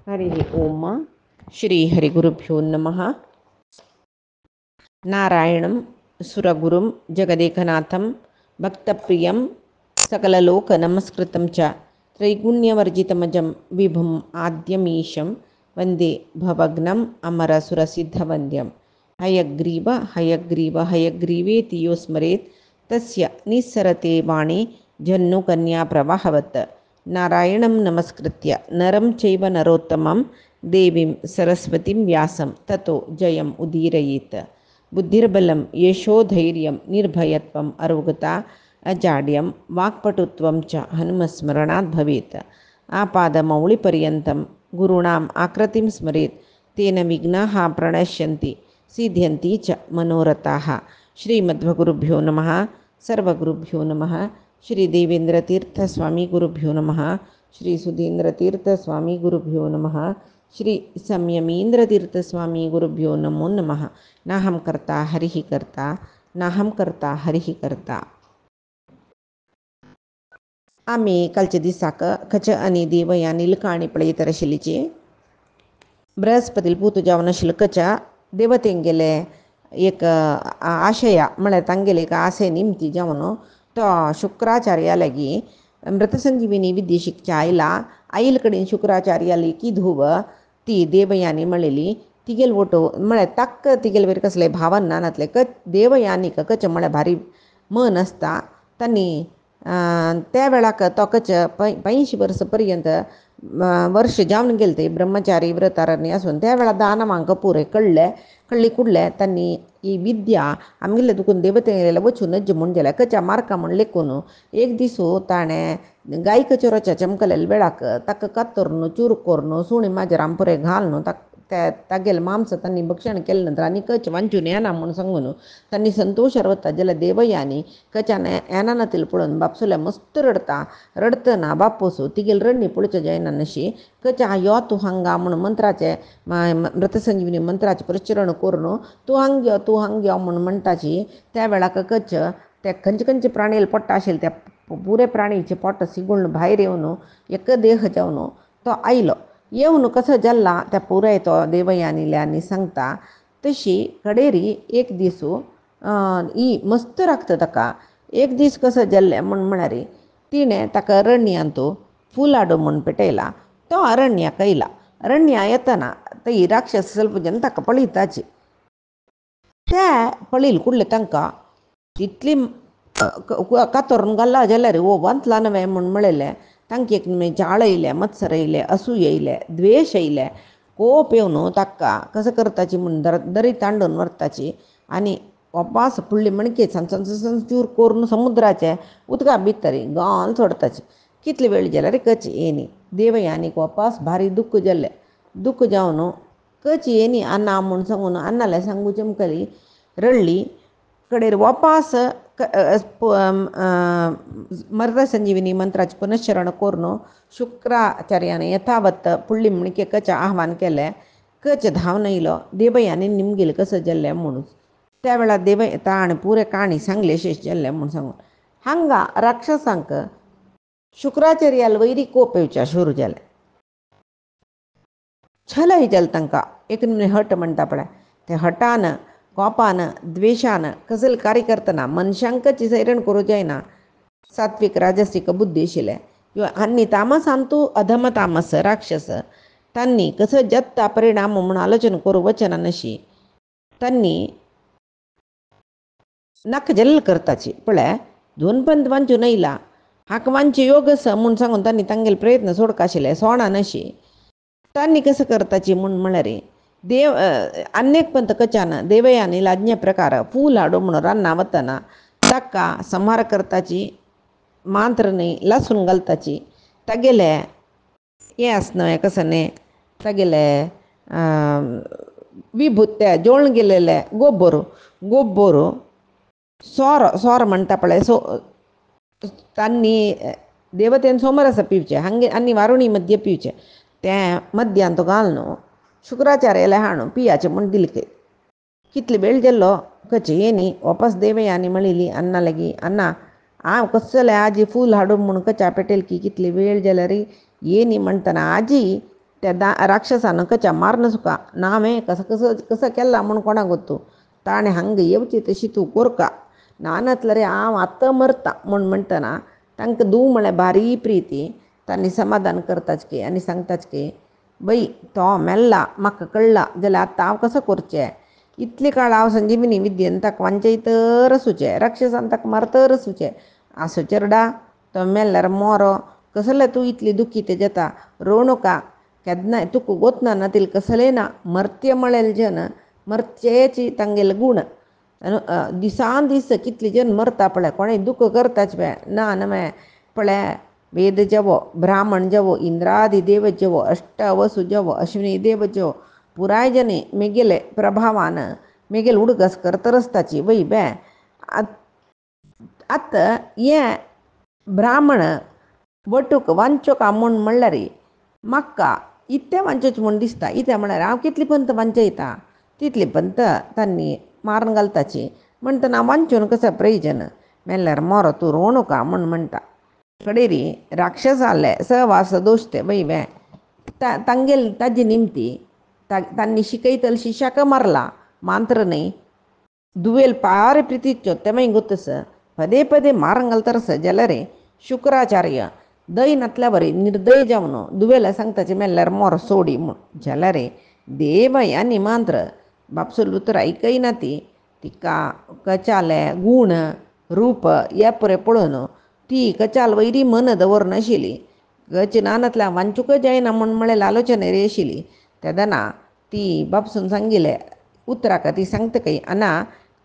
हरि ओम श्री हरिगुरुभ्यो नमः। नारायणं सुरगुरुं जगदेकनाथं भक्तप्रियं सकललोकनमस्कृतं च त्रैगुण्यवर्जितमजं विभुम् आद्यमीशं वन्दे भवग्नम् अमरसुरसिद्धवन्द्यं। हयग्रीव हयग्रीव हयग्रीवेति यो स्मरेत् तस्य निस्सरते वाणी जह्नुकन्याप्रवाहवत्। नारायणं नमस्कृत्य नरं चैव नरोत्तमं देवीं सरस्वतीं व्यासं ततो जयम् उदीरयेत्। बुद्धिर्बलं यशोधैर्यं निर्भयत्वम् अरोगता अजाड्यं वाक्पटुत्वं च हनुमस्मरणात् भवेत्। आपादमौलिपर्यन्तं गुरूणाम् आकृतिं स्मरेत् तेन विघ्नाः प्रणश्यन्ति सिद्ध्यन्ति च मनोरथाः। श्रीमद्गुरुभ्यो नमः। सर्वगुरुभ्यो नमः। श्री देवेंद्रतीर्थ स्वामी गुरुभ्यो नमः। श्री सुधींद्रतीर्थ स्वामी गुरुभ्यो नमः। श्री संयमींद्रतीर्थ स्वामी गुरुभ्यो नमो नमः। नाहं कर्ता हरिः कर्ता नाहं कर्ता हरिः कर्ता. आम्ही कालच्या दिसाक खच आणि देवया निलकाणी पळयतर आशिल्लीची बृहस्पतील पूत जावन आशिल्लो कचा देवतेंगेले एक आशया म्हळ्यार तांगेले एक आसे निमती जावन तो शुक्राचार्या लागी मृतसंजीविनी विद्ये शिकचे आईल कडेन शुक्राचार्याली किधूव ती देवयानी म्हणलेली तिगेल वोटो म्हळ्यार ताक तिगेल वयर कसले भावन नातले देवयानीक कच म्हळ्यार भारी मन आसता तांणी त्या वेळाक तो कच 85 वर्स पर्यंत वर्ष जावन गेले ते ब्रह्मचारी व्रतारण्य असून त्या वेळा दानवांक पुरे कळली कुडले तांणी ही विद्या आमगेले दुखून देवतेला वचून नज्ज म्हूण गेल्या कच्या मार्का म्हूण लेखून एक दिसो ताणें गाय कचोराच्या चमकलेल्या वेळाक ताका कातरून चूर करून सुणी माजराम पुरे घालून तागेले मांस तांणी भक्षण केले नंतर आनी कच वांचून येना म्हूण सांगून तांणी संतोश रवता जाल्यार देवयानी कच्यान येना तिल पळोवन बापसुल्या मस्त रडतना बापोसू तिगेल रडणी पळोवचें जायना नशी कच्या यो तूं हांगा म्हूण मंत्राचे मृतसंजीवनी मंत्राचे प्रचरण करून तूं हांग यो म्हूण म्हणटाची त्या वेळाक कच त्या खंयचे प्राणीला पोट्टा आशिल्ले त्या पुरे प्राणीचे पोट्ट सिगून भायर येवन एक देह जावन तो आयलो येवन कसो जाल्ला त्या पुराय तो देवयानील्यांनी सांगता तशी कडेरी एक दिसू ही मस्त राखता ताका एक दीस कसो जाल्ले म्हळ्यार तिणें ताका अरण्यात फूल हाडून म्हूण पेटयला तो अरण्याक येयला अरण्या येतना ती राक्षस सल्पजन ताका पळयताची त्या पळयल कुडले तांकां तितली कातरून घाला जाल्यार वो वंतला न्हय म्हूण म्हळेलें तांकां एक जाळ येयलें मत्सर येयलें असूय येयलें द्वेश येयलें कोप येवन ताका कसो करताची म्हूण दरी तांडून व्हरताची आनी वापास फुडली मणके चूर करून समुद्राचे उदका भितर गाल सोडताची. कितले वेळ जाल्यार कच येनी देवयानीक वापास भारी दुख्ख जाल्लें दुख्ख जावन कच येनी अन्ना म्हूण सांगून अन्नाले सांगू चमकली रडली कडेर वापास मृतसंजीविनी मंत्राचे पुनश्चरण करून शुक्राचार्यान यथावत फुडली म्हणके कच आव्हान केलें कच धांवन येयलो देवयानी निमगेले कसो जाल्लें म्हणून त्या वेळार ताणें पुरे काणी सांगले शेश जाल्लें म्हूण सांगून हांगा राक्षसांक शुक्राचार्याल वयरी कोप येवचे सुरू जालें छलय जालें तांकां एक हट म्हणटा पळय ते हटान कोपान द्वेशान कसले कार्य करतना मनशांक सैरण करूं जायना सात्विक राजसीक बुद्धी आशिल्ले आनी तामसांतू अधम तामस राक्षस तांणी कसो जत्ता परिणाम म्हूण आलोचना करूं वचना नशी तांणी नाक जल्ल करताची पळय दोन पंत वांचून येयला हाका वांचे योग म्हूण सांगून तांणी तांगेले प्रयत्न सोडका आशिल्ले सोडा नशी तांणी कसो करताची म्हूण म्हळ्यार अनेक पंत कच्यान देवयानी आज्ञे प्रकार फूल हाडूं म्हणून रान्ना वतना ताका संहार करताची मांत्र न्ही लसूण घालताची तागेले हें आसना कसं न्ही तागेले विभुत्ते जोळून गेलेले गोब्बर सोर म्हणटा पळय तांणी देवतेन सोमरस पिवचे हांगे आनी वारुणी मध्य पिवचे तें मध्यांत घालून शुक्राचार्याला हाडून पियाचें म्हूण दिले कितले वेळ जाल्लो कच येनी वापस देवयानी म्हणली अन्ना लागी अन्ना हांव कसले आजी फूल हाडून म्हूण कचा पेटयल की कितले वेळ जाल्यार येनी म्हणटना आजी त्या राक्षसानं कच्या मारणं सुका नामे कसं कसं कसं केला म्हणून कोणा ಗೊತ್ತು ताणे हंगे येवची तशी तू कोरका नानतलरे आत्ता मरता म्हणून म्हणताना तांक दू म्हळे भारी प्रीती तांणी समाधान करताच आनी सांगताच बाई तो मेल्ला म्हाका कळला जाल्यार आतां हांव कसं करचें इतले काळ हांव संजीवनी विद्येन ताका वांचयतर आसुचें राक्षसान ताका मारतर आसुचें आसो चेरडा तो मेल्ल्यार मोरो कसले तूं इतली दुखीत जाता रोवणुका केदनाय तुका गोतना ना तिल कसले ना मर्त्य मळेल जन मर्त्याची तांगेल गुण दिसान दीस कितले जन मरता पळय कोणें दुख करताच पळय ना नमे पळय वेद जवो ब्राह्मण जवो इंद्रादी देव जवो अष्टवसु जवो अश्विनी देव जवो पुराय जने मेगेले प्रभावान मेगेल उडगस करतरसताची वय बे आत ये ब्राह्मण वटूक वांचोक म्हूण म्हणल्यार म्हाका इतलें वांचोच म्हूण दिसता इतें म्हळ्यार हांव कितली पंत वांचयता तितली पंत तांणी मारून घालताची म्हणटना वांचून कसं प्रयोजन मेल्यार मोरो तूं रोवणुका म्हूण म्हणटा कडेरी राक्षस आले सहवास दोश ते वय वे तांगेल ताजी निमती तांणी शिकयतल शिश्याक मारला मांत्र न्ही दुवेल पार प्रितीच्यो तेमय गोतस पदे पदे मारून घालतरस जाल्यार शुक्राचार्य दय नातल्या बरी निर्दय जावन दुवेला सांगताचे मेल्यार मोर सोडी म्हूण जाल्यार देवय आनी मांत्र बापसूल उतर ऐकयना ती तिका कचाले गूण रूप हे पुरे पळोवन ती कचाल वैरी मन दवरनाशिल्ली गच नानातल्या वांचूक जायना म्हूण म्हळें आलोचनेर येशिल्ली तेदना ती बापसून सांगिले उतराक ती सांगता काही आना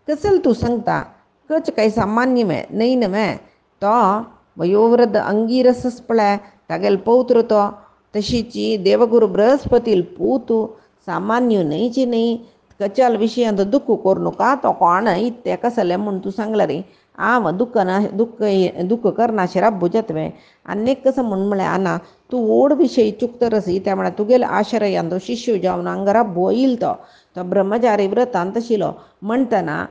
कसल तूं सांगता कच काही सामान्य मे नाही नमे तो वयोवृद्ध अंगिरसस पळय तागेल पौत्र तो तशीची देवगुरू बृहस्पतील पूतू सामान्य न्हयची न्ही कचाल विशयांत दुःख करूं नका तो कोण इत्ते कसले म्हूण तूं सांगला रे हांव दुःख करनाशिरा भुजतवे आनीक कसं म्हूण म्हळें आना तूं ओड विशयी चुकतरस त्या म्हळ्यार तुगेलो आश्रयांत शिष्य जावन हांगारा बोईल तो ब्रह्मचारी व्रतांत आशिल्लो म्हणटना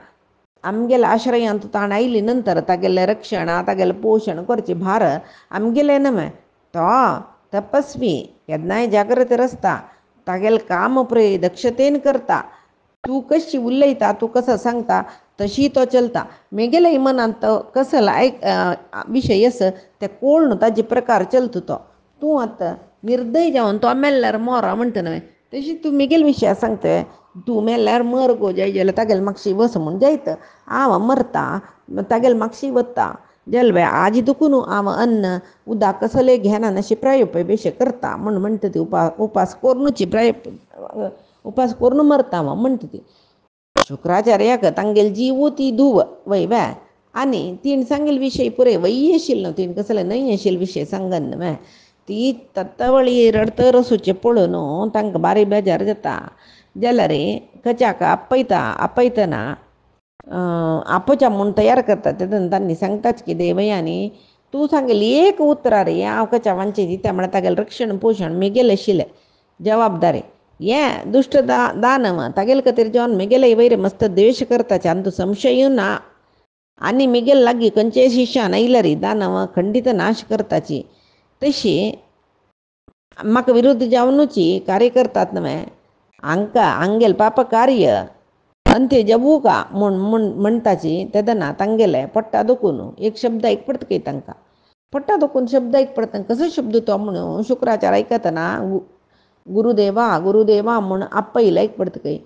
आमगेल्या आश्रयांत ताण आयली नंतर तागेलें रक्षण तागेलें पोशण करचें भार आमगेलें न्हय तो तपस्वी केन्नाय जागृत आसता तागेलें काम पुरे दक्षतेन करता तूं कशी उलयता तूं कसो सांगता तशी तो चलता मेगेले मनांत कसं विशय आस ते कोण ताजे प्रकार चलता तो तूं आतां निर्दय जावन तो मेल्ल्यार मोरा म्हणटा न्हय तशी तूं मेगेल विशया सांगता तूं मेल्ल्यार मर गो जाय जाल्यार तागेल म्हापशी वस म्हूण जायत हांव मरता तागेल म्हापशी वता जल्वे आज दुखून हांव अन्न उदक कसले घेना अशी प्रायोपय बेशे करता म्हूण म्हणटा ती उपास करूनची उपास करून मरता हांव म्हणटा ती शुक्राचार्याक तांगेल जीव ती धुव वय वे आनी तीन सांगेल विशय पुरे वय आशिल्लो न्हू तीन कसले न्हय आशिल्ले विशय सांगन न्हय ती तत्तवळी रडतर आसूचे पळोवन तांकां बारी बेजार जाता जाल्यार कचाक आपयतना आपोवच्या म्हूण तयार करता तेदन तांणी सांगताच की देवयानी तूं सांगेल एक उतरां रे हांव कच्या वांचयती त्या म्हळ्यार तागेलें रक्षण पोशण मेगेलें आशिल्लें जबाबदारी हें दुश्ट दानव तागेले खातीर जावन मेगेले वयर मस्त द्वेश करताचे आनी तूं संशय ना आनी मेगेल लागीं खंयचेय शिश्यान आयल्यार दानव खंडीत नाश करताची तशी म्हाका विरुद्ध जावनूची कार्य करतात न्हय हांगेल पाप कार्य अंत्य जबू का म्हूण म्हणटाची तेदना तांगेले पडटा दुखून एक शब्द एक पडता काही तांकां पडटा दुखून शब्द एक पडटा कसो शब्द तो म्हणून शुक्राचार्य आयकतना गुरुदेवा म्हूण आपयला एक पडता काही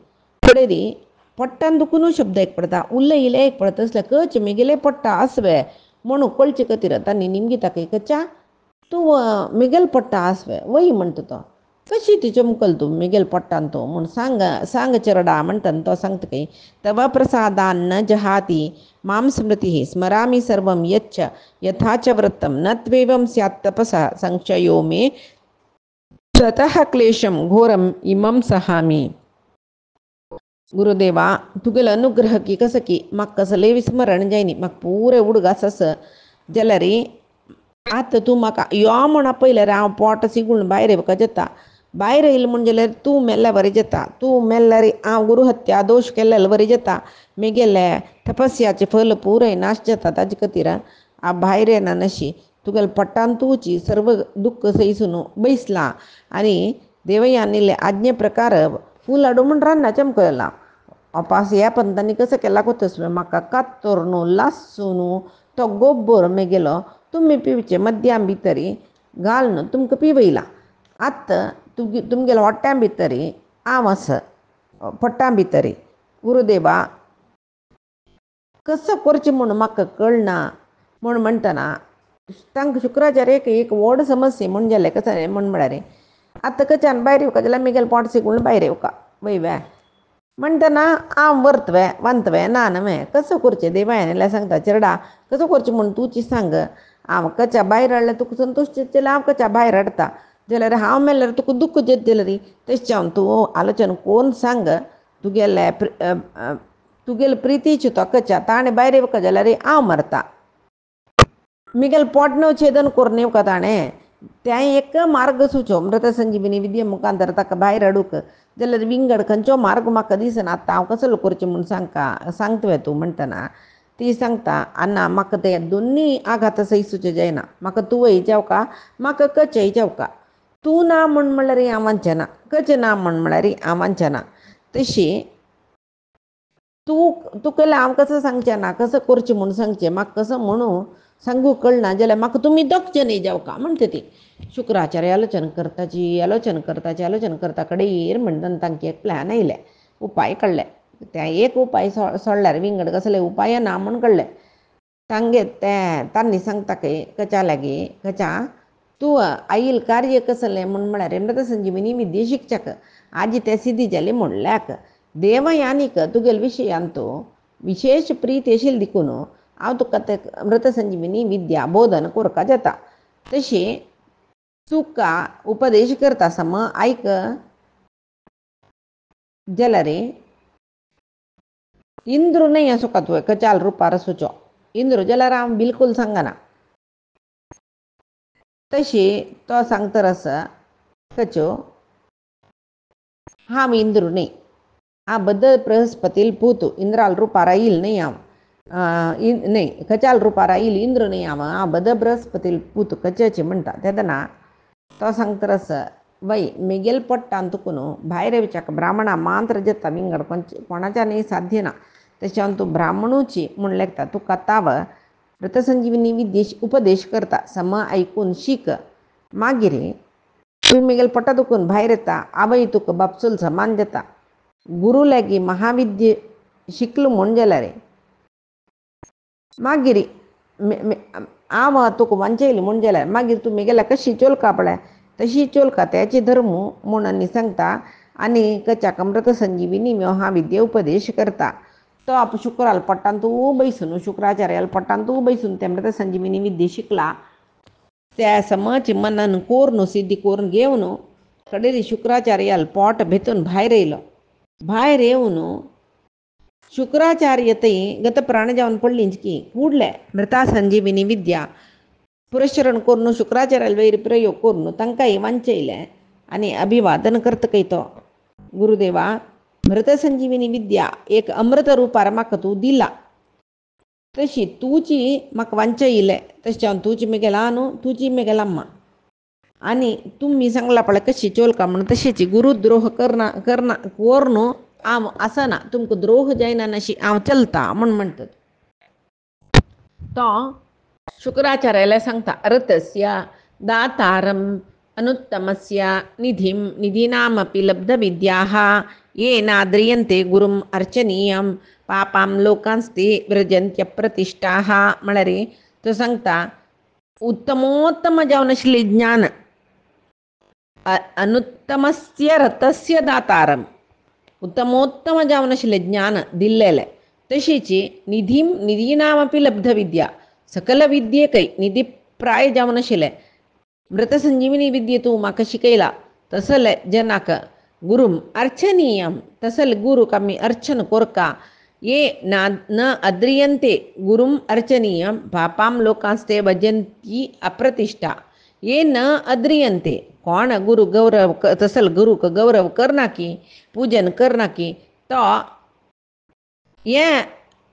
कडेरी पट्टान दुखून शब्द एक पडता उलयले एक पडता तसले कच मेगेले पडटा आसवे म्हणून कळचे खातीर तांणी निमगिता काही कच्या तूं मेगेल पडटा आसवे वय म्हणटा तो कशी ती चमकल तूं मेगेल पडटान तो म्हूण सांग चेरडा म्हणटना तो सांगता काही तव प्रसादान्न जहाती मां स्मृती स्मरामी सर्वं यच्च यथाच व्रतं न त्वेवं स्यात् तपसा संशयो मे ततः क्लेशं घोरम इमं सहामी गुरुदेवा तुगेलो अनुग्रह की कसं की म्हाका कसलें विस्मरण जायनी म्हाका पुरे उडगास आस जाल्यार आतां तूं म्हाका यो म्हूण आपयल्यार हांव पोट सिगून भायर वचपाक जाता भायर येयलें म्हण जाल्यार तूं मेल्ल्यार बरें जाता तूं मेल्ल्यार हांव गुरुहत्या दोश केल्ल्यार बरें जाता मेगेले तपस्याचें फल पुराय नाश जाता ताजे खातीर हांव भायर येना नशी तुगेले पट्टान तूंची सर्व दुख्ख सैसून बैसलां आनी देवयानीले आज्ञे प्रकार फूल लाडू म्हण रान्ना चमकला अपास ह्या पंतांनी कसं केला कोतस म्हाका कात्तोरनू लासून तो गोब्बर मेगेलो तुम्ही पिवचे मध्यान भितरी घालून तुमकां पिवयला आत्त तुमगेलो ಹೊಟ್ಟ್ಯಾಂ भितरी आमस पोट्टां भितरी गुरुदेवा कसं करचें म्हूण म्हाका कळना म्हूण म्हणटना तांकां शुक्राचार्याक एक व्हड समस्या म्हूण जालें कशें म्हूण म्हळ्यार आतां कच्यान भायर येवका जाल्यार मिगेल पोट सिगून भायर येवका वयव्या म्हणटना हांव व्हरतवें वंतवें ना न्हय कसं करचें देवायान जाल्यार सांगता चेडा कसं करचें म्हूण तूंची सांग हांव कच्या भायर हाडल्यार तुका संतोश जाल्यार हांव कच्या भायर हाडटा जाल्यार हांव मेल्यार तुका दुख्ख जेत जाल्यार तशें हांव तूं आलोचन कोन्न सांग तुगेले प्रितीचे तो कच्या ताणें भायर येवका जाल्यार हांव मरता मिगेल पोट न्हू छेदन करून येवका ताणें तें एक मार्ग सुचो मृत संजीवनी विद्ये मुखांतर ताका भायर हाडूंक जाल्यार विंगड खंयचो मार्ग म्हाका दिसना आतां हांव कसलो करचें म्हूण सांग तुवें तूं म्हणटना ती सांगता आना म्हाका ते दोनी आघात सैसूचे जायना म्हाका तुवय जावका म्हाका कचय जावका तूं ना म्हूण म्हणल्यार हांव वांचना कचें ना म्हूण म्हणल्यार हांव वांचना तशी तूं केल्यार हांव कसं सांगचें ना कसं करचें म्हूण सांगचें म्हाका कसं म्हणू सांगू कळना जाल्यार म्हाका तुमी दोगचे न्ही जावका म्हणटा ती शुक्राचार्य आलोचन करता कडेर म्हणटना तांकां एक प्लॅन आयलें उपाय कळ्ळे तें एक उपाय सोडल्यार विंगड कसले उपाय ना म्हूण कळ्ळें तांणी सांगता कच्या लागीं कच्या तूं आईल कार्य कसलें म्हूण म्हळ्यार मृत संजीवनी विद्ये शिक्षक आजी तें सिद्धी जाली म्हणल्याक देवयानीक तुगेले विशयांत विशेष प्रीत येशील देखून हांव तुका ते मृत संजीवनी विद्या बोधन करपा जाता तशी तुका उपदेश करता सम आयक जाल्यार इंद्र न्हय असो का तुवें कचाल रुपार सुचो इंद्र जाल्यार हांव बिलकूल सांगना तशी तो सांगतरस कच्यो हांव इंद्र न्हय हांव बद्दल बृहस्पतील पूत इंद्राल रुपार येईल न्हय हांव न्हय कचाल रुपार येईल इंद्र न्हय हांव बद्दल बृहस्पतील पूत कच्याची म्हणटा तेदना तो सांगतरस वय मिगेल पडटान तुकून भायर येवच्याक ब्राह्मणा मांत्र जेता विंगड कोणाच्यानय साध्य ना तशें तूं ब्राह्मणूची म्हूण लेखता तुका ताव मृतसंजीवनी विद्ये उपदेश करता सम आयकून शीक मागीर तूं मिगेल पोटा दुखून भायर येता आवय तुका बापसूल समान जाता गुरू लागीं महाविद्य शिकलो म्हूण जाल्यार मागीर हांव तुका वांचयलें म्हूण जाल्यार मागीर तूं मिगेल्या कशी चोलका पळय तशी चोलका त्याची धर्म म्हूण आनी सांगता आनी कच्याक मृत संजीवनी महाविद्य उपदेश करता तो आप शुक्राल पट्टान तूं बैसून शुक्राचार्याल पट्टान तूं बैसून ते मृत संजीवनी विद्या शिकला त्या समज मनान कोरून सिद्धी करून घेवन कडेरी शुक्राचार्याल पोट भितून भायर येयलो भायर येवन शुक्राचार्य थंय गत प्राण जावन पडलींच की फुडले मृता संजीवनी विद्या पुरस्करण करून शुक्राचार्याल वयर प्रयोग करून तांकांय वांचयलें आनी अभिवादन करतकय तो गुरुदेवा मृत संजीवनी विद्या एक अमृत रुपार म्हाका तूं दिला तशी तुजी म्हाका वांचयलें तशें हांव तुजी मेगेला न्हू तुजी मेगेला अम्मा आनी तुमी सांगला पळय कशी चोलका म्हण तशीची गुरुद्रोह करना कोर हांव आसना तुमकां द्रोह जायना अशी हांव चलता म्हूण म्हणटा तो शुक्राचार्याला सांगता ऋतस्य दातारम अनुत्तमस्य निधीनामपि लब्धविद्याः येनाद्रियन्ते गुरुम् अर्चनीयं पापां लोकांस्ते व्रजन्त्यप्रतिष्ठाः म्हळ्यार तो सांगता उत्तमोत्तम जावन आशिल्लें ज्ञान अनुत्तमस्य रथस्य दातारम उत्तमोत्तम जावन आशिल्लें ज्ञान दिल्लेलें तशीच निधीनामपि लब्धविद्या सकल विद्येकय निधिप्राय जावन आशिल्लें मृत संजीवनी विद्ये तूं म्हाका शिकयला तसले जनाक गुरुम अर्चनीयम तसले गुरुक आमी अर्चन कोरका ये न अद्रियन्ते गुरुम अर्चनीयम पापां लोकांस्ते भजन्ति अप्रतिष्ठा ये न अद्रियन्ते कोण गुरु गौरव तसल गुरुक गौरव करना की पूजन करना की तो हे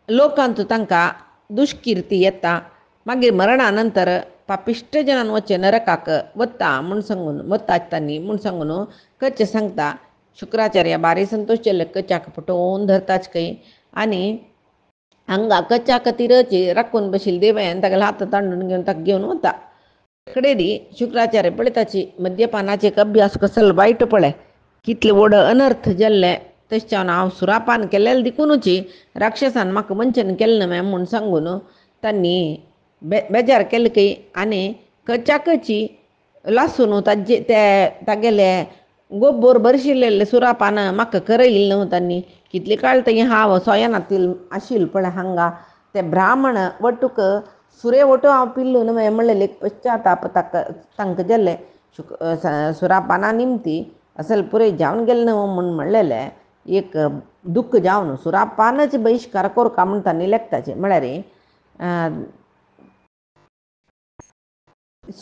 लोकांत तांकां दुश्किर्ती येता मागीर मरणा नंतर पापिश्ट जनान वच्चे नरकाक वत्ता म्हूण सांगून वत्ता आसतानी म्हूण सांगून कच्च सांगता. शुक्राचार्य बारी संतोश केले कच्चाक पटोवन धरताच काही आणि हांगा कच्चा कतिरची राखून बशील देवयान ताका हात तांडून घेवन ताका घेवन वता. कडेरी शुक्राचार्य पळयताची मद्यपानाचे अभ्यास कसल वायट पळय, कितले व्हड अनर्थ जाल्ले. तशें हांव सुरापान केलेले देखूनची राक्षसान म्हाका वंचन केलें न्हय म्हूण सांगून तांणी बेजार केले की आनी कच्चाकची लासून तागेले गोब्बर बरशिल्लेले सुरापान म्हाका करयल न्हू. तांणी कितले काळ तरी हांव सोयनातील आशिल्लो पळय हांगा ते ब्राह्मण वटूक सुरे वटू हांव पिल्लो न्हय म्हणलेले पश्चाताप तांकां जाल्ले. सुरापाना निमती असल पुरे जावन गेले न्हू म्हूण म्हणलेले एक दुख्ख जावन सुरापानच बहिष्कार करता म्हूण तांणी लेखताचे. म्हळ्यार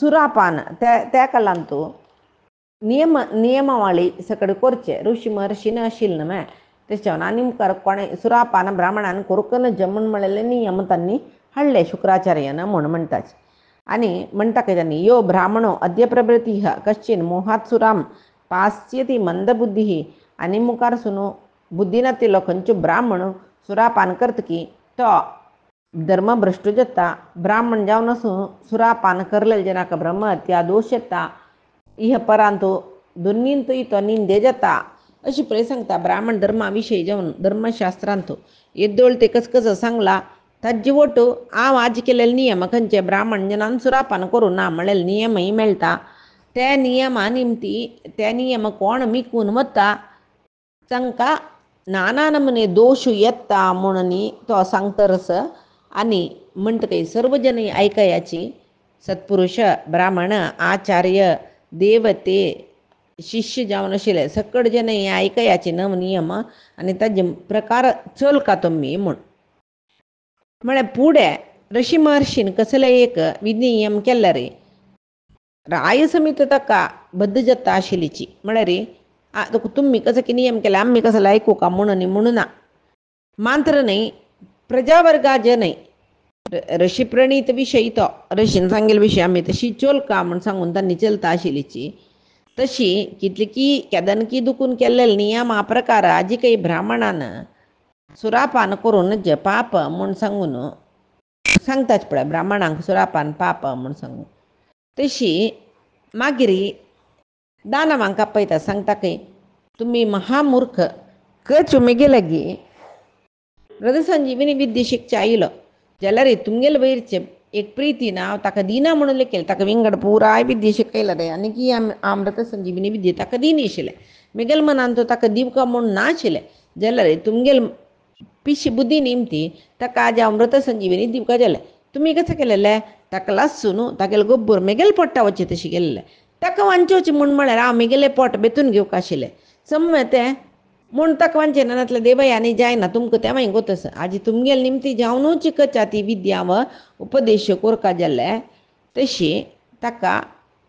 सुरापान त्या काळांतू नियमावळी सकड करचे ऋषी महर्षीन आशिल्लें न्हय. तेच्या आनी मुखार कोणें सुरापान ब्राह्मणान करूंक नज म्हूण म्हणलेले नियम तांणी हाडले शुक्राचार्यान म्हूण म्हणटाच. आनी म्हणटा की तांणी यो ब्राह्मणो अद्य प्रभृती कश्चिन मोहात सुराम पास्यति मंदबुद्धी. आनी मुखार सुनू बुद्धिनातिलो खंयचो ब्राह्मण सुरापान करता की तो धर्मभ्रष्ट जाता. ब्राह्मण जावन आसूं सुरापान करलेले जनाक ब्रह्महत्या दोश येता. इह परांतू दोनींतूय तो निंदे जाता अशी पळय सांगता. ब्राह्मण धर्मा विशयी जावन धर्मशास्त्रांत येद्दोळ ते कसं सांगला ताजे वटू हांव आज केलेले नियम खंयचे ब्राह्मण जनान सुरापान करूं ना म्हणलेले नियमय मेळटा. त्या नियमा निमती त्या नियम कोण मिकून वता तांकां नाना नमुने दोश येता म्हणून तो सांगतरस. आनी म्हणटकी सर्व जन ऐकयाची सत्पुरुष ब्राह्मण आचार्य देवते शिष्य जावन आशिल्ले सकड जन ऐकयाचे नव नियम आनी ताजे प्रकार चलका तुमी म्हूण. म्हळ्यार पुढे ऋषी महर्षीन कसले एक विनियम केल्ले रे राय समिती ताका बद्द जाता आशिल्लीची. म्हळ्यार तुमी कसं की नियम केले आम्ही कसं ऐकू का म्हणून ना. मात्र नाही प्रजावर्गा जन ऋषी प्रणीत विषयी तो ऋषीन सांगेल विषय आम्ही तशी चोलका म्हूण सांगून तांणी चलता आशिल्लीची. तशी कितली की केदनकी दुखून केल्लेले नियमा प्रकार आजी काही ब्राह्मणान सुरापान करून पाप म्हूण सांगून सांगताच पळय. ब्राह्मणांक सुरापान पाप म्हूण सांगून तशी मागीर दानवांक आपयता सांगता की तुमी महामूर्ख कच उमेगे गी रथसंजीवनी विद्या शिकचे आयलो जाल्यार तुमगेले वयरचे एक प्रितीन हांव ताका दिना म्हणून लेखिल्लें. ताका विंगड पुराय विद्या शिकयला रे आनी की अमृत संजीवनी विद्या ताका दिनी आशिल्लें. मेगेल मनान तो ताका दिवका म्हूण नाशिल्लें जाल्यार तुमगेल पिशी बुद्धी निमती ताका आज अमृत संजीवनी दिवका जालें. तुमी कशें केलेलें ताका लासून तागेले गोब्बर मेगेले पोट्टा वच्चे तशें केलेलें. ताका वांचोवचें म्हूण म्हळ्यार हांव मेगेलें पोट बेतून घेवंक आशिल्लें सम्य तें म्हूण ताका वांचेना. नातल्या देवयानी जायना तुमकां तेव्हांय गोतस आज तुमगेले निमती जावनूच कच्चा ती विद्या व उपदेश कोरका जाल्ले. तशी ताका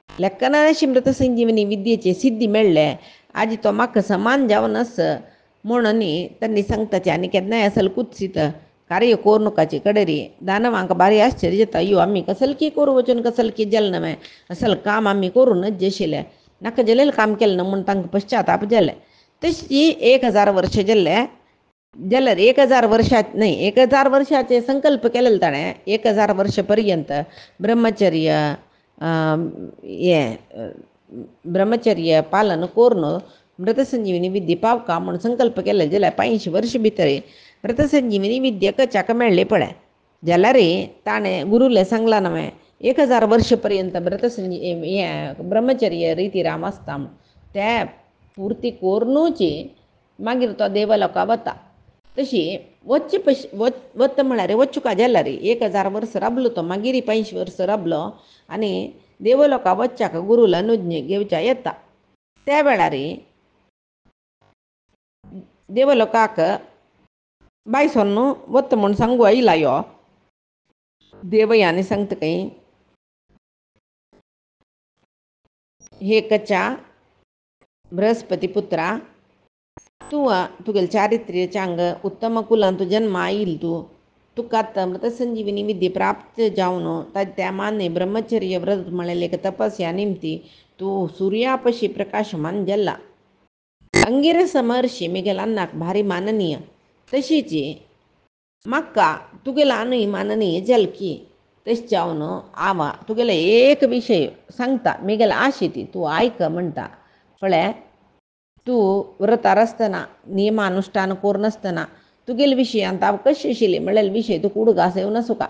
लेखनाशी मृत संजीवनी विद्येचे सिद्धी मेळ्ळे. आज तो म्हाका समान जावन आस म्हणून तांणी सांगताचे. आनी केन्नाय असल कुत्सीत कार्य कोरनुकाचे कडेरी दानवांक बारी आश्चर्य जाता. अयो आमी कसलकी करूं वचून कसलकी जालें न्हय असल काम आमी करूनच आशिल्लें नाका जालेलें काम केलें न्हू म्हूण तांकां पश्चाताप जालें. तशी 1000 वर्ष जाल्ले जाल्यार 1000 वर्षात न्हय 1000 वर्षाचे संकल्प केलेले ताणें. 1000 वर्ष पर्यंत ब्रह्मचर्य पालन करून मृत संजीवनी विद्या पावका म्हूण संकल्प केले जाल्यार 500 वर्ष भितर मृत संजीवनी विद्या कचाक मेळ्ळी पळय. जाल्यार ताणें गुरुले सांगला न्हय 1000 वर्ष पर्यंत मृत ब्रह्मचर्य रिती राम आसता म्हूण ते पूर्ती करूनच मागीर तो देवलोका वता. तशी वता म्हळ्यार वचुका जाल्यार 1000 वर्स राबलो तो मागीर 500 वर्स राबलो आनी देवलोका वच्चाक गुरुला अनुज्ञ घेवच्या येता. त्या वेळार देवलोकाक बायसोन वता म्हूण सांगू आयला यो देवयानी सांगता काही हे कच्चा बृहस्पती पुत्रा तूं तुगेले चारित्र्य चांग उत्तम कुलांत जन्म आयिल्ल तूं तुका आतां मृतसंजीविनी विद्ये प्राप्त जावन त्या मान्य ब्रह्मचर्य व्रत म्हळेले तपस्या निमती तू सूर्यापशी प्रकाशमान जल्ला अंगिरस महर्षी मिगेल अन्नाक भारी माननीय तशीची मक्का तुगेला अनुई माननीय जलकी तश जावन आवा तुगेला एक विषय सांगता मिगेल आशिती तू ऐक म्हणटा फळे तू व्रतार असतना नियमानुष्ठान कोरनासतना तुगेल विषय आता कशी आशिल्ली म्हणल्यार विषय तू उडगास येऊ नसो का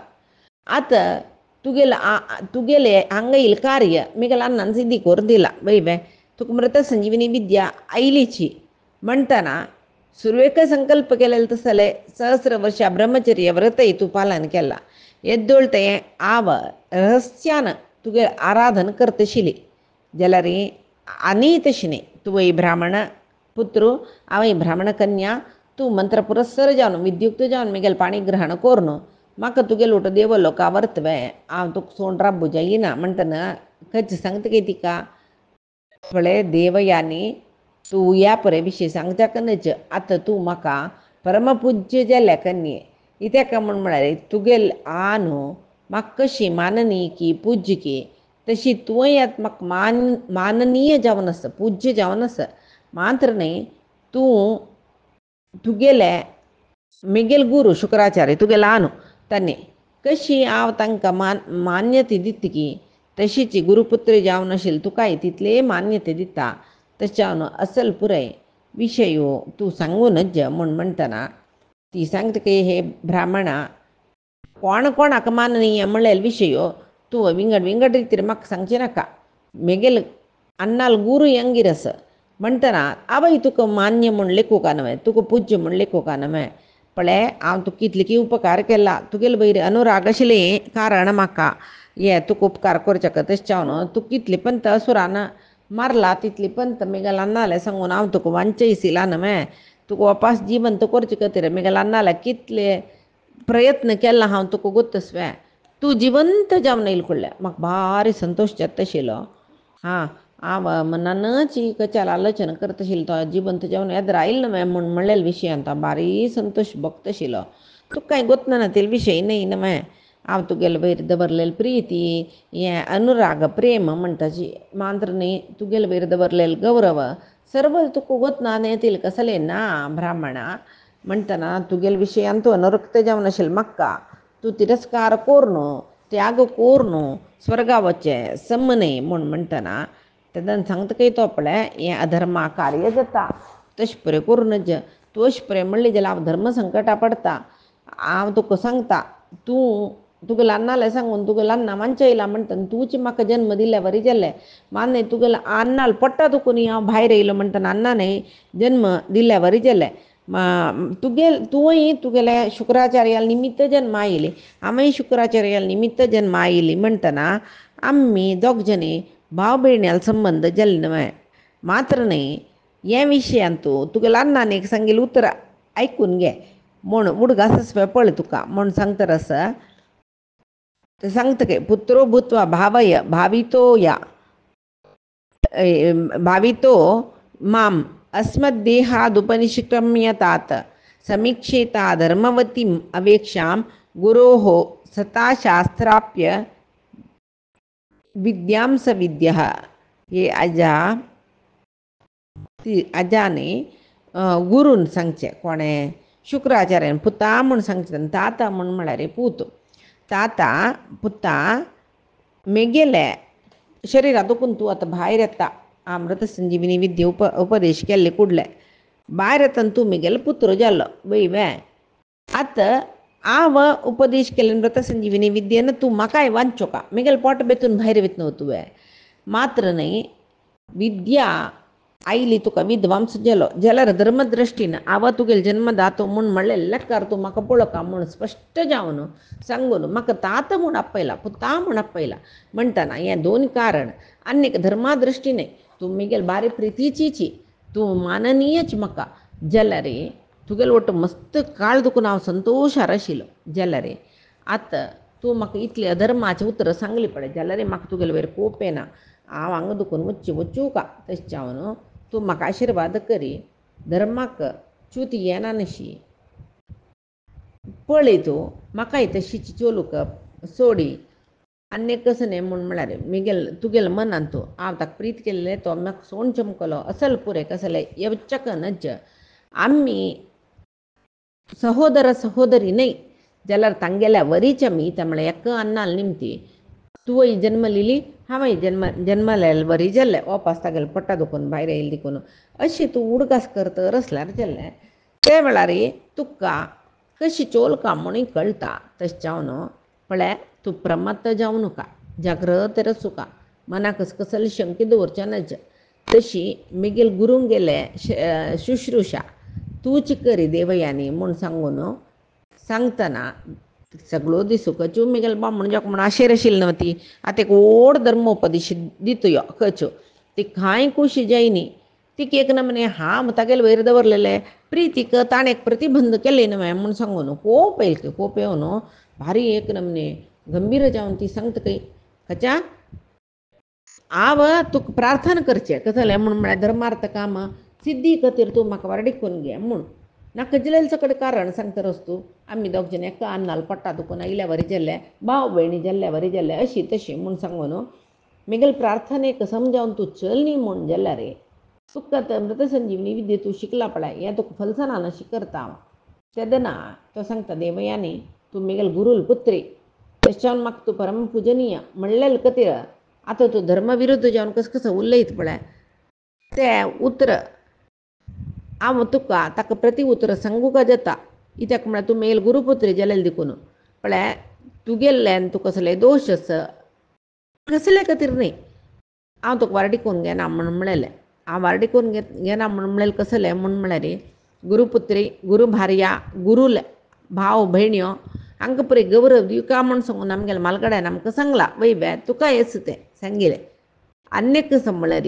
आता तुगेले हांगा येईल कार्य मिगेल अन्नान सिद्धी करून दिला बैबे तुका मृत संजीवनी विद्या आयलीची म्हणटना सुरवेक संकल्प केलेले तसले सहस्र वर्षा ब्रह्मचर्य व्रतय तू पालन केला एद्दोळते आव रहस्यान तुगे आराधन करतशिली जलरी आनी तशिने तू वै ब्राह्मण पुत्र आवय ब्राह्मण कन्या तू मंत्र पुरस्सर जावन विद्युक्त जावन मिगेल पाणी ग्रहण कोरन म्हाका तुगे लोट देव लोका वर्तवे हांव तुका सोंड राबू जायना म्हणटना खंयच सांगता गे तिका फळे देवयानी तू या परे विशय सांगता कन्नच आतां तूं म्हाका परमपूज्य जाल्या कन्ये इत्याक म्हळ्यार तुगेल आ न्हू म्हाका कशी माननीय की पूज्य की तशी तुवें आतां म्हाका माननीय जावन आसा पूज्य जावन आसा मात्र न्ही तूं तुगेले मिगेल गुरू शुक्राचार्य तुगेलो आ न्हू तांणी कशी हांव तांकां मान्यते दिता की तशीची गुरुपुत्र जावन आशिल्ली तुकाय तितले मान्यते दिता तशावन असल पुराय विशय तूं सांगूनच म्हूण म्हणटना ती सांगता की हे ब्राह्मणा कोण कोणाक माननीय म्हणलेले विशय तूं विंगड विंगड रितीर म्हाका सांगचे नाका मिगेल अन्नाल गुरू अंगिरस म्हणटना आवय तुका मान्य म्हूण लेखूं न्हय तुका पूज्य म्हूण लेखूं न्हय पळय हांव तुका कितले की उपकार केला तुगेले वयर अनुराग आशिल्लें कारण म्हाका हे तुका उपकार करचे तशें तूं कितले पंत असुरान मारला तितली पंत मिगेल अन्नाले सांगून हांव तुका वांचयसिला न्हय तुका वापस जिवंत करचे खातीर मिगेल अन्नाले कितले प्रयत्न केला हांव तुका गोत्तसवे तूं जिवंत जावन येयले कडले म्हाका भारी संतोश जाता आशिल्लो हां हांव मनानच कचाल आलोचना करता आशिल्लो तो जिवंत जावन येद्र आयिल्लो न्हय म्हूण म्हणलेले विशयांत भारी संतोश भोगता आशिल्लो तुका कांय गोत्तना ते विशय न्हय न्हय हांव तुगेले वयर दवरलेली प्रिती हें अनुराग प्रेम म्हणटाची मात्र न्ही तुगेले वयर दवरलेले गौरव सर्व तुका गोतना नेतील कसले ना ब्राह्मणा म्हणटना तुगेले विशयान तूं अनुरक्त जावन आशिल्लो म्हाका तूं तिरस्कार कोर न्हू त्याग कोर न्हू स्वर्गा वचे सम्मने म्हूण म्हणटना तेदन सांगता की तो पळय हें अधर्मा कार्य जाता तशें पळय करूनच तूं अशें पळय म्हणलें जाल्यार हांव धर्म संकटा पडटा हांव तुका सांगता तूं तुगेले अन्नाले सांगून तुगेले अन्ना वांचयला म्हणटना तुजी म्हाका जन्म दिल्या बरी जाल्लें मान्य तुगेले अन्नाल पडटा तुका न्ही हांव भायर येयलो म्हणटना अन्नाने जन्म दिल्या बरी जाल्लें तुवंय तुगेले शुक्राचार्याल निमित्त जन्म आयली आमीय शुक्राचार्याल निमित्त जन्म आयली म्हणटना आमी दोग जणी भाव भयण्याल संबंद जाल्ले न्हय मात्र न्ही हे विशयान तूं तुगेले अन्नान एक सांगिल्लें उतर आयकून घे म्हूण उडगास पळय तुका म्हूण सांगता रस सांगता की पुत्रो भूत्वा भावय भावितो माम अस्मद्देहादुपनिष्क्रम्यतात समीक्षेता धर्मवतीम् अवेक्षां गुरोः सता शास्त्राप्य विद्यां स विद्यः हे अजाने गुरून सांगचे कोणे शुक्राचार्यान पुता म्हूण सांगचे ताता म्हूण म्हळ्यार पूत ताता पुता मेगेले शरिरांतून तूं आतां भायर येता अमृत संजीवनी विद्या उपदेश केल्ले कुडले भायर येतना तूं मेगेलो पुत्र जाल्लो वयवे आतां हांव उपदेश केल्ले मृत संजीवनी विद्येन तूं म्हाकाय वांचो का मेगेल पोट बेतून भायर वयता न्हू तुवें मात्र न्ही विद्या आयली तुका विद्वांस जालो जाल्यार धर्मदृश्टीन हांव तुगेलो जन्मदातो म्हूण म्हणलें लेकार तूं म्हाका पळोवका म्हूण स्पश्ट जावन सांगून म्हाका तात म्हूण आपयला पुता म्हूण आपयला म्हणटना हें दोन कारण आनीक धर्मादृश्टीन तूं मिगेल बारी प्रितीची तूं माननीयच म्हाका जाल्यार तुगेलो वट मस्त काळ दुखून हांव संतोशार आशिल्लो जाल्यार आतां तूं म्हाका इतलें अधर्माचें उतर सांगलें पळय जाल्यार म्हाका तुगेले वयर कोप येना हांव हांगा दुखून वचूं का तशें जावन तूं म्हाका आशिर्वाद करी धर्माक च्यूत येना नशी पळयतो म्हाकाय तशीच चोलूक सोडी आनी कसं न्ही म्हूण म्हळ्यार तुगेल मनान तूं हांव ताका प्रीत केल्लें तो म्हाका सोण चमकलो असल पुरे कसले येवचक नज आम्ही सहोदर सहोदरी नाही जाल्यार तांगेल्या वरीच्या मी त्यामुळे एक अन्नाल निमती तुवय जन्मलेली हांवें जन्मलेले वरी जाल्ले वापस तागेले पट्टा दुखून भायर येयले देखून अशी तूं उडगास करतर असल्यार जाल्लें ते वेळार तुका कशी चोल का म्हणून कळटा तशें जावन पळय तूं प्रमत्त जावं नाका जागृत रचुका मनाक कसले शंकी दवरचे नज तशी मिगेल गुरूंक गेले शुश्रुशा तूच करी देवयानी म्हूण सांगून सांगतना सगळो दिसूकच्यो मिगेल बामण जाक म्हूण आशेर आशिल्ली न्हय ती आतां एक व्हड धर्मोपदेश दितयो खच्यो ती कांय खुशी जायनी तीक एक नमने हांव तागेले वयर दवरलेले प्रितीक ताणें एक प्रतिबंध केले न्हय म्हूण सांगून खूब येयले खूब येवन भारी एक नमने गंभीर जावन ती सांगता खच्या हांव तुका प्रार्थना करचें कसलें म्हूण म्हळ्यार धर्मार्थ काम सिद्धी खातीर तूं म्हाका वारडी करून घे म्हूण ना खजलेल सकड कारण सांगता रस्तू आमी दोग जण एका अन्नाल पट्टा दुखून आयल्या वरी जाल्ले भाव भयणी जाल्ल्या वरी जाल्ले अशी तशी म्हूण सांगून मिगेल प्रार्थनेक समजावन तूं चल न्ही म्हूण जाल्यार तुका मृतसंजीवनी विद्या तूं शिकला पळय हें तुका फलसनान शिकरता हांव तेदना तो सांगता देवयानी तूं मिगेल गुरूल पुत्री तशें म्हाका तूं परम पुजनीय म्हणलेले खातीर आतां तूं धर्मविरुद्ध जावन कसं उलयत पळय तें उतर हांव तुका ताका प्रति उतर सांगूका जाता कित्याक म्हळ्यार तूं मेल गुरुपुत्री जालेले देखून पळय तुगेल्ल्यान तुका कसले दोश कसले खातीर न्ही हांव तुका वारडी करून घेना म्हूण म्हळेलें हांव वारडी करून घेना म्हूण म्हळेलें कसलें म्हूण म्हळ्यार गुरुपुत्री गुरू भार्या गुरूल भाव भयण्यो हांकां पळय गौरव दिवका म्हूण सांगून आमगेल्या मालगड्यान आमकां सांगलां वय तुका येस तें सांगिलें आनीक म्हळ्यार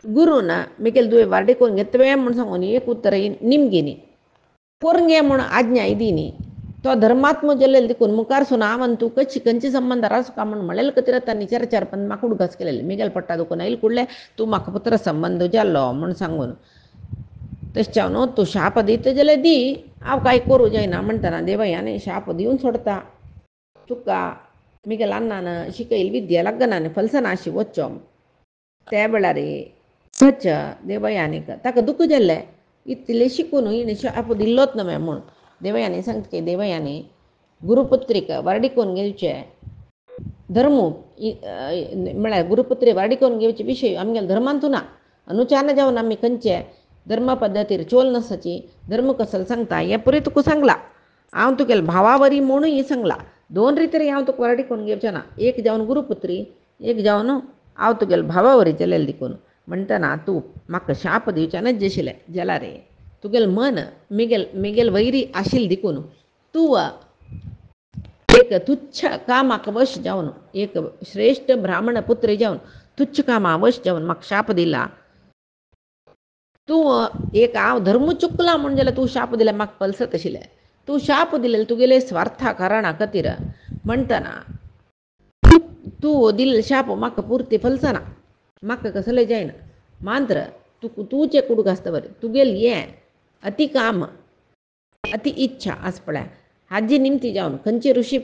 गुरून मिगेल तुवें वारडी करून घे तुवें म्हूण सांगून एक उतर निमगिनी करून घे म्हूण आज्ञा दिनी तो धर्मात्म जाल्लेले देखून मुखार सुन हांव तूं कशी खंयचे संबंद रावचुका म्हूण म्हळेले खातीर तांणी चार पण म्हाका उडगास केलेले मिगेल पट्टा दुखून आयले कुडले तूं म्हाका पुत्र संबंद जाल्लो म्हूण सांगून तशें जावन तूं शाप दिता जाल्यार दी हांव कांय करूं जायना म्हणटना देवयानी शाप दिवन सोडता तुका मिगेल अन्नान शिकयली विद्या लागना फलसना अशी वच्चो त्या वेळार खच देवयानीक ताका दूख जाल्लें इतलें शिकून हिणें शाप दिल्लोच न्हय म्हूण देवयानी सांगता की देवयानी गुरुपुत्रीक वारडी करून घेवचें धर्म म्हळ्यार गुरुपुत्री वारडी करून घेवचे विशय आमगेल्या धर्मांतूं ना अनुचान जावन आमी खंयचे धर्म पद्दतीर चोल नसाची धर्म कसलो सांगता हें पुरी तुका सांगलां हांव तुगेले भावा वरी म्हणूय सांगलां दोन रितीर हांव तुका वारडी करून घेवचें ना एक जावन गुरुपुत्री एक जावन हांव तुगेले भावा वरी जालेले देखून म्हणटना तूं म्हाका शाप दिवचें ना जशिल्लें जाल्यार तुगेलें मन मिगेल वैरी आशिल्लें देखून तूं एक तुच्छ कामाक वश जावन एक श्रेष्ठ ब्राह्मण पुत्र जावन तुच्छ कामा वश जावन म्हाका शाप दिला तूं एक हांव धर्म चुकला म्हूण जाल्यार तूं शाप दिल्यार म्हाका पलसत आशिल्लें तूं शाप दिलें तुगेले स्वार्था कारणा खातीर म्हणटना तूं दिल्लें शाप म्हाका पुर्ती फलसना म्हाका कसलें जायना मात्र तूंचे कुडगासता बरें तुगेलें हें अति काम अति इच्छा आस पळय हाजी निमती जावन खंयचे ऋषी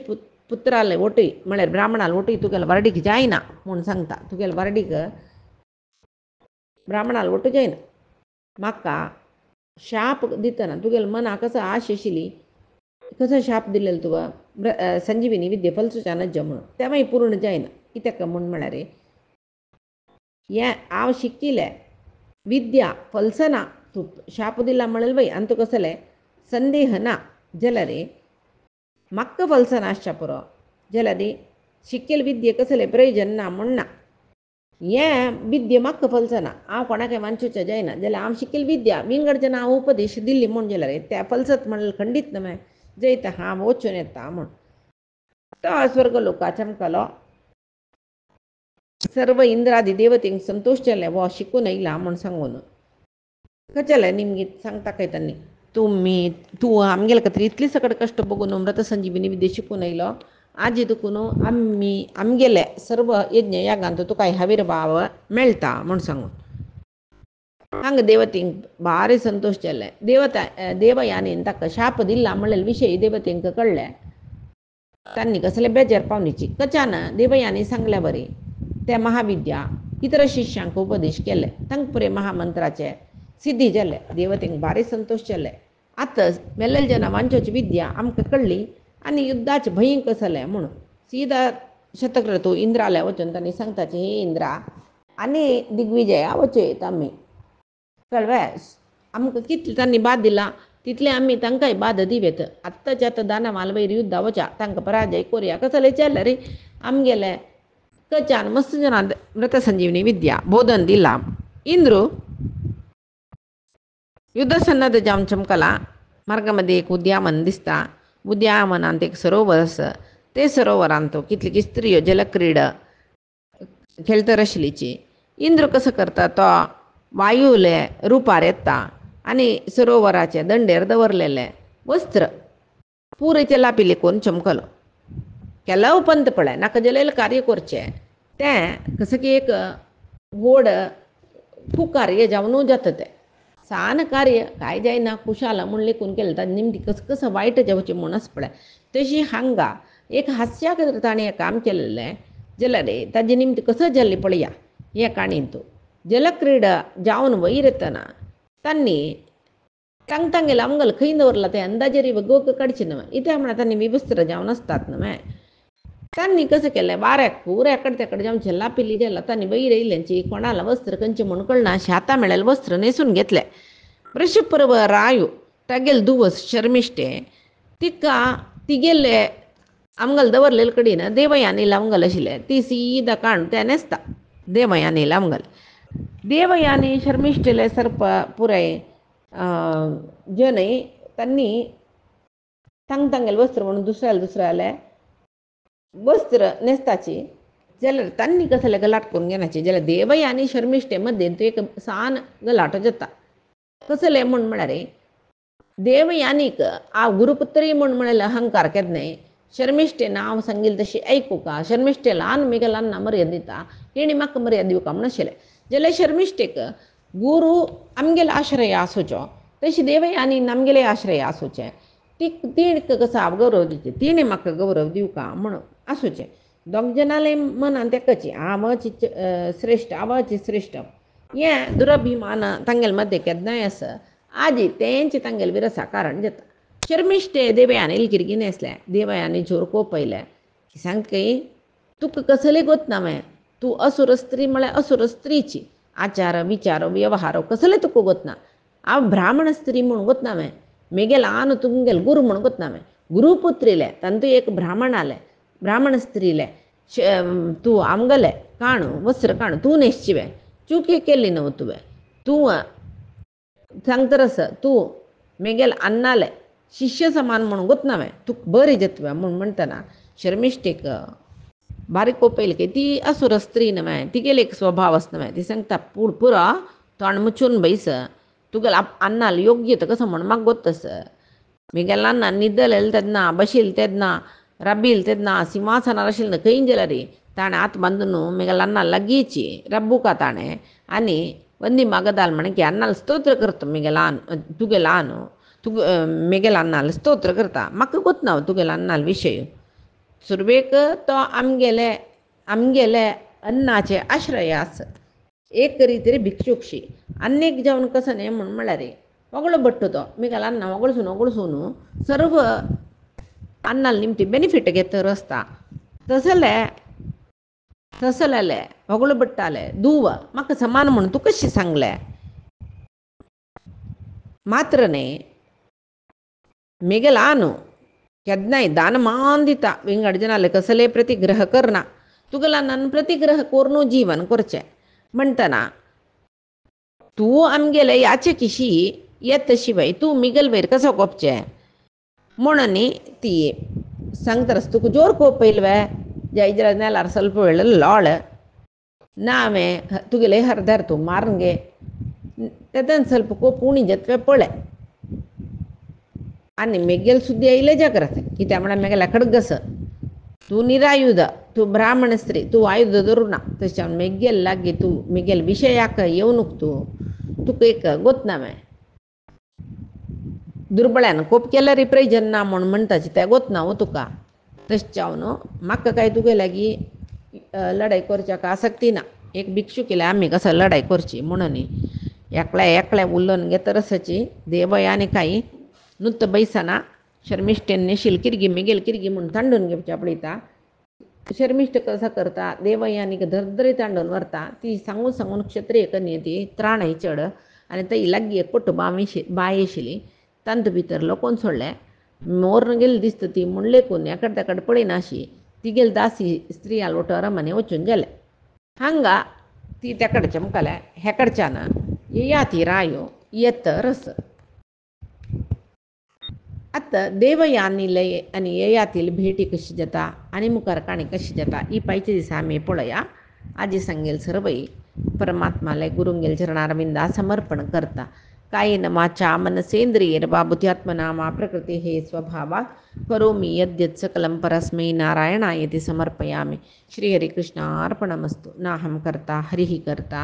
पुत्राले वटय म्हळ्यार ब्राह्मणाले वटय तुगेले वारडीक जायना म्हूण सांगता तुगेले वारडीक ब्राह्मणाले वटू जायना म्हाका शाप दितना तुगेले मनाक कसो आश आशिल्ली कसो शाप दिलेलो तुका संजीवनी विद्या फलसुच्या नज म्हणून तें मागीर पूर्ण जायना कित्याक म्हूण म्हळ्यार हें हांव शिकिल्लें विद्या फलसना तूं शाप दिला म्हळेलें वय आनी तुका कसलें संदेह ना जाल्यार म्हाका फलसना आसच्या पुरो जाल्यार शिकिल्ले विद्ये कसलें प्रयोजन ना म्हूण ना हें विद्या म्हाका फलसना हांव कोणाकय वांचुचें जायना जाल्यार हांव शिकिल्ली विद्या विंगडच्यान हांव उपदेश दिल्ली म्हूण जाल्यार त्या फलसत म्हणलें खंडीत न्हय जैता हांव वचून येता म्हूण तो स्वर्ग लोकांत चमकलो सर्व इंद्रादी देवतेंक संतोश जालें वो शिकून येयला म्हूण सांगून खंयचेलें निमगीत सांगता काय तांणी तूं आमगेले खातीर इतली सकट कश्ट बघून मृत संजीवनी विद्या शिकून येयलो आजी देखून आमगेले सर्व यज्ञ यागांत तुका हावीर भाव मेळटा म्हूण सांगून ಹಂಗೆ ದೇವತೆಂಗೆ ಭಾರಿ ಸಂತೋಷ ಜಲ್ಲೆ ದೇವಯಾನಿ ತಕ್ಕ ಶಾಪದಿಲ್ಲ ಮಳ್ಳಲ್ಲಿ ವಿಷಯ ದೇವತೆಂಗೆ कळले त्यांनी कसले बेजार पावनीची कचान देवयानी सांगल्या बरी त्या महाविद्या इतर शिष्यांक उपदेश केले तंग पुरे महामंत्राचे सिद्धी जाले देवतेंक भारी संतोष जाले आताच मेल्लेल जना वांचोची विद्या आमकां कळली आनी युद्धाचे भंय कसले म्हणून सीधा शतक्रतू इंद्राला वचून तांणी सांगताचे हे इंद्रा आनी दिग्विजया वचयत आमी कळ्ळें आमकां कितले तांणी बाद दिला तितले आमी तांकांय बाद दिवेत आत्ताच्या आतां दानवाल वयर युद्धा वचा तांकां पराजय कोरया कसले जालें रे आमगेले कचान मस्त जना मृत संजीवनी विद्या बोधन दिला इंद्रू युद्ध सन्नद्ध जावन चमकला मार्गामध्ये एक उद्यामन दिसता उद्यामनांत एक सरोवर आसा ते सरोवरांत तो कितली स्त्रियो जलक्रीडा खेळतर आशिल्लीची इंद्र कसो करता तो वायूले रुपार येता आनी सरोवराचे दंडेर दवरलेले वस्त्र पुरेचे लापिले करून चमकलो केला उपंत पळय नाका जाल्यार कार्य करचें तें कसं की एक व्हड कुकार्य जावनूच जाता तें सान कार्य कांय जायना कुशाल म्हूण लेखून केलें ताजें निमती कसं कसं वायट जावचें म्हूण आसा पळय तशी हांगा एक हास्या खातीर ताणें हें काम केलेलें जाल्यार ताजे निमती कसो जाल्ली पळया हे काणयेंत जलक्रीडा जावन वयर येतना तांणी तांगेले आमगेल खंय दवरला ते अंदाजेर गोक काडची न्हय इत्या म्हळ्यार तांणी विवस्त्र जावन आसतात न्हय तांणी कसं केलें वाऱ्याक पुरा एकडे तेकडे जावन झेल्ला पिल्ली गेला तांणी वयर येयल्यांची कोणाला वस्त्र खंयचें म्हूण कळना शेतां मेळ्ळेलें वस्त्र न्हेसून घेतलें वृषपर्व रायो तागेले दुवस शर्मिश्टे तिका तिगेले आमगेले दवरलेले कडेन देवयानी आमगेल आशिल्लें ती सीदा काण तें न्हेसता देवयानी आमगेल देवयानी शर्मिश्टेले सर्प पुराय जनै तांणी तांगेले वस्त्र म्हणून दुसऱ्याले वस्त्र न्हेसताची जाल्यार तांणी कसले गलाट करून घेवनाची जाल्यार देवयानी शर्मिश्टे मदें तो एक सान गलाटो जाता कसले म्हळ्यार देवयानीक आ गुरुपुत्री म्हळ्यार अहंकार केन्नाय शर्मिश्टे नांव सांगिल्लें तशी आयकूं का शर्मिश्टे ल्हान मेघलांना मर्याद दिता तेणी म्हाका मर्याद दिवका म्हण आशिल्लें जाल्यार शर्मिश्टेक गुरू आमगेलो आश्रय आसूचो तशी देवयानी आमगेले आश्रय आसूचें तिणें कसो गौरव दिवचें तिणें म्हाका गौरव दिवका म्हणून आसूचें दोग जनाले मनान तेकाची हांवच श्रेश्ठ आवच श्रेश्ठ हें दुरभिमान तांगेले मदें केन्नाय आसा आजी तेंचे तांगेले विरसा कारण जाता शर्मिश्टे देवयानील किरगी न्हेसलें देवयानी जोर कोपयलें सांगतकी तुका कसले गोत ना हांवें तूं असुर स्त्री म्हळ्यार असुर स्त्रीची आचार विचार व्यवहार कसले तुका गोत ना हांव ब्राह्मण स्त्री म्हूण गोत ना हांवें मेगेल आन तुमगेल गुरू म्हूण गोत ना हांवें गुरुपुत्रीले तांतू एक ब्राह्मणाले ब्राह्मण स्त्रीले तूं आमगेले काणू वस्त्र काणू तूं न्हेसचिवें चुकी केल्ली न्हू तुवें तूं सांगतर आसा तूं मेगेल अन्नाले शिष्य समान म्हणून गोत ना हांवें तुका बरी जातवें म्हूण म्हणटना शर्मिश्टेक बारीक कोपयली की ती असुर स्त्री न्हय तिगेले एक स्वभाव आसा न्हय ती सांगता पुरो तोंड मुचून बैस तुगेलो अन्नाल योग्य तो कसो म्हूण म्हाका गोत आसा मेगेल अन्ना न्हिदलेले तेन्ना बशिल्ले तेन्ना रब्बिल्ले तेन्ना सिंहासनार आशिल्लें खंय जाल्यार ताणें हात बांदून मेगेल अन्ना लागींची रब्बुका ताणें आनी वंदी मागदाल म्हण की अन्नाल स्तोत्र करता मेगेलान तुगेलान मेगेल अन्नाल स्तोत्र करता म्हाका गोत ना तुगेलो अन्नाल विशय सुरवेक तो आमगेले अन्नाचे आश्रय आसा एक तरी भिक्षुकशी अन्नेक जावन कसो न्ही म्हूण म्हळ्यार वगळो भट्ट तो मेगेल अन्न वगळसून सर्व अन्नाल निमती बेनिफीट घेतर आसता तसले वगळो भट्टाले दूव म्हाका समान म्हूण तूं कशें सांगलें मात्र न्ही मेगेल आनु केन्नाय दानमान दिता विंगड जनाले कसले प्रतिग्रह करना तुगेला नन्न प्रतिग्रह करून जीवन करचें म्हणटना तूं आमगेले याचे किशी येत शिवाय तूं मिगल वयर कसो कोपचें म्हणून ती सांगतरस तुका जोर कोपयलवे जय नेलार ಸ್ವಲ್ಪ वेळ लॉळ ना हांवें तुगेले हरदार तूं मारून गे तेदन ಸ್ವಲ್ಪ कोप उणी जतवे पळय आनी मेगेल सुद्दां येयले जाग्रत कित्याक म्हळ्यार मेगेल्या खडग आसा तूं निरायुध तूं ब्राह्मण स्त्री तूं आयुध धरूना तशें मेगेल लागीं तूं मेगेल विशयाक येवनूक तूं तुका एक गोतनामे दुर्बळ्यान खूप केल्यार प्रयोजन ना म्हूण म्हणटाची तें गोतना हो तुका तशें चावनो म्हाका काय तुगे लागीं लढाई करच्याक आसक्ती ना एक भिक्षू केल्या आम्ही कसं लढाई करची म्हणून एकल्या उलोवन घेता रसाची देवयाने काही नुत्त बैसना शर्मिष्ठेन नेशील किरगी मिगेल किरगी म्हणून तांडून घेवच्या पळयता शर्मिष्ठ कसं करता देवयानीक धरधरी तांडून व्हरता ती सांगून सांगून क्षत्रिय कन्ये त्राण चड आनी ती लागीं एक पोट्ट बाय येशिली तांत भितर लोकोन सोडले मोर्न गेली दिसता ती म्हूण लेकून एकड तेकड पळयनाशी ती गेली दासी स्त्री आलोटर मने वचून गेले हांगा ती तेकड चमकले हेकडच्यान येयाती रायो येत रस आता देवयानीले आनी येयातील भेटी कशी जाता आनी मुखार काणी कशी जाता ही पायच्या दिसा आमी पळया आजी सांगेल सरवई परमात्माले गुरुंगेल चरणारविंदा समर्पण करता कायेन वाचा मनसेंद्रियेर्वा बुद्ध्यात्मना वा प्रकृती हे स्वभावा करोमि यद्यत् सकलं परस्मै नारायणायति समर्पयामि श्रीहरिकृष्णार्पणमस्तु नाहं कर्ता हरिः कर्ता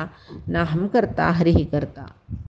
नाहं कर्ता हरिः कर्ता।